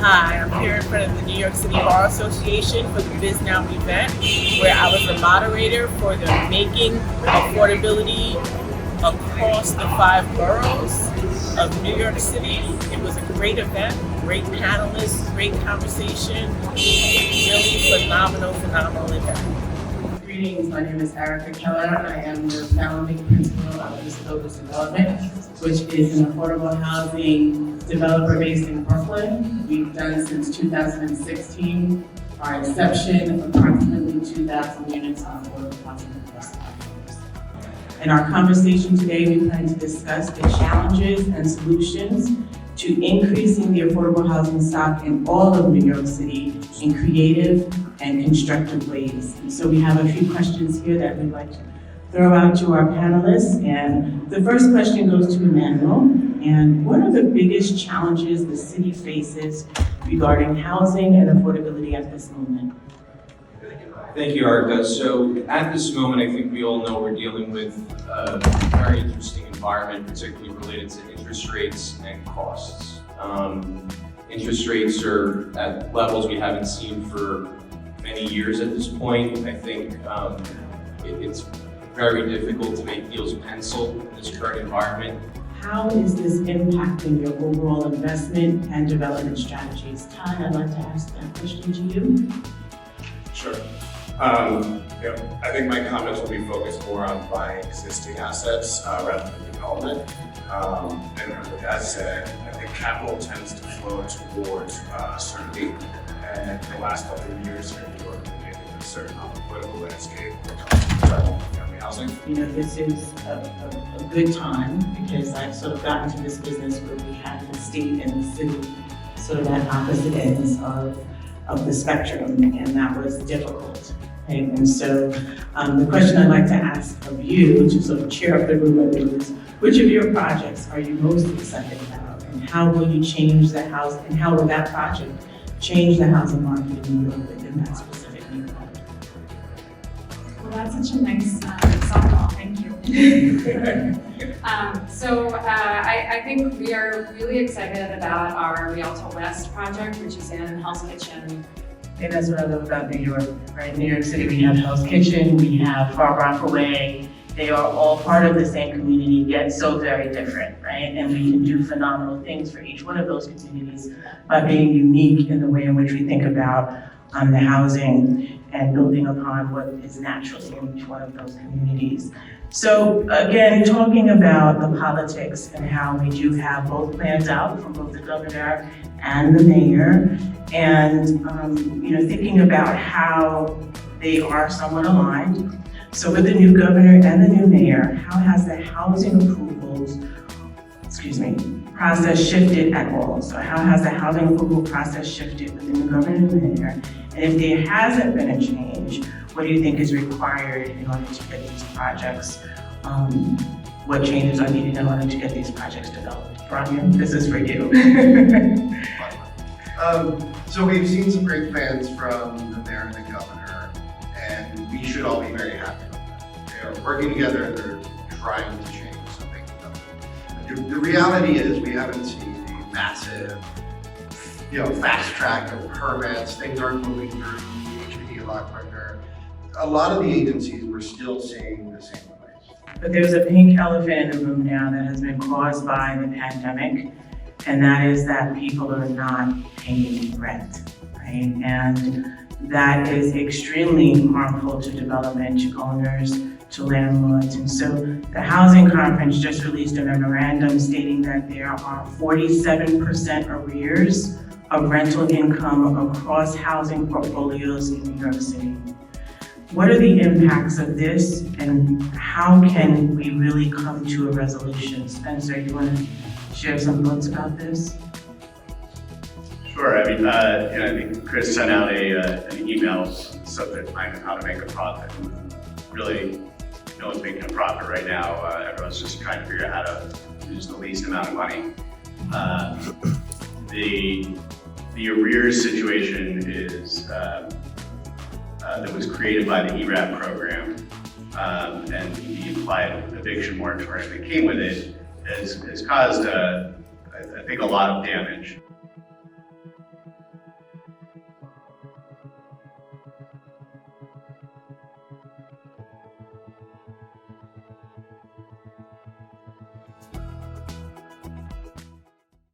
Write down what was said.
Hi, I'm here in front of the New York City Bar Association for the Biz Now event, where I was the moderator for the Making Affordability Across the 5 Boroughs of New York City. It was a great event, great panelists, great conversation, really phenomenal event. Greetings, my name is Ericka Keller. I am the founding principal of Disabilities Development, which is an affordable housing developer based in Brooklyn. We've done since 2016. Our inception, approximately 2,000 units of affordable housing across the country. In our conversation today, we plan to discuss the challenges and solutions to increasing the affordable housing stock in all of New York City in creative and constructive ways. And so we have a few questions here that we'd like to throw out to our panelists. And the first question goes to Emmanuel. And what are the biggest challenges the city faces regarding housing and affordability at this moment? Thank you, Ericka. So at this moment, I think we all know we're dealing with a very interesting environment, particularly related to interest rates and costs. Interest rates are at levels we haven't seen for many years at this point. I think it's very difficult to make deals pencil in this current environment. How is this impacting your overall investment and development strategies? Todd, I'd like to ask that question to you. Sure. I think my comments will be focused more on buying existing assets rather than development. And with that said, I think capital tends to flow towards certainty. And the last couple of years here in New York, we've been uncertain on the political landscape family housing. You know, this is a good time because I've sort of gotten to this business where we have the state and the city sort of at opposite ends of the spectrum, and that was difficult. Okay? And so the question I'd like to ask of you, to sort of cheer up the room, is which of your projects are you most excited about, and how will you change the house, and how will that project change the housing market in New York within that specific neighborhood? Well, that's such a nice softball, thank you. I think we are really excited about our Rialto West project, which is in Hell's Kitchen. And that's what I love about New York, right? New York City, we have Hell's Kitchen, we have Far Rockaway. They are all part of the same community, yet so very different, right? And we can do phenomenal things for each one of those communities by being unique in the way in which we think about the housing and building upon what is naturally in each one of those communities. So again, talking about the politics and how we do have both plans out from both the governor and the mayor, and thinking about how they are somewhat aligned. So with the new governor and the new mayor, how has the housing approvals, process shifted at all? So how has the housing approval process shifted with the new governor and the mayor? And if there hasn't been a change, what do you think is required in order to get these projects? What changes are needed in order to get these projects developed? Brian, this is for you. So we've seen some great plans from the mayor and the governor, and we should all be very happy with that. They are working together and they're trying to change something. The reality is we haven't seen the massive, fast track of permits. Things aren't moving through the HPD a lot quicker. A lot of the agencies we're still seeing the same place. But there's a pink elephant in the room now that has been caused by the pandemic, and that is that people are not paying rent, right? And that is extremely harmful to development, to owners, to landlords. And so the Housing Conference just released a memorandum stating that there are 47% arrears of rental income across housing portfolios in New York City. What are the impacts of this, and how can we really come to a resolution? Spencer, you want to share some thoughts about this? Sure. I mean, I think Chris sent out an email subject line on how to make a profit. Really, no one's making a profit right now. Everyone's just trying to figure out how to use the least amount of money. The arrears situation is that was created by the ERAP program, and the implied eviction moratorium that came with it has caused, I think, a lot of damage.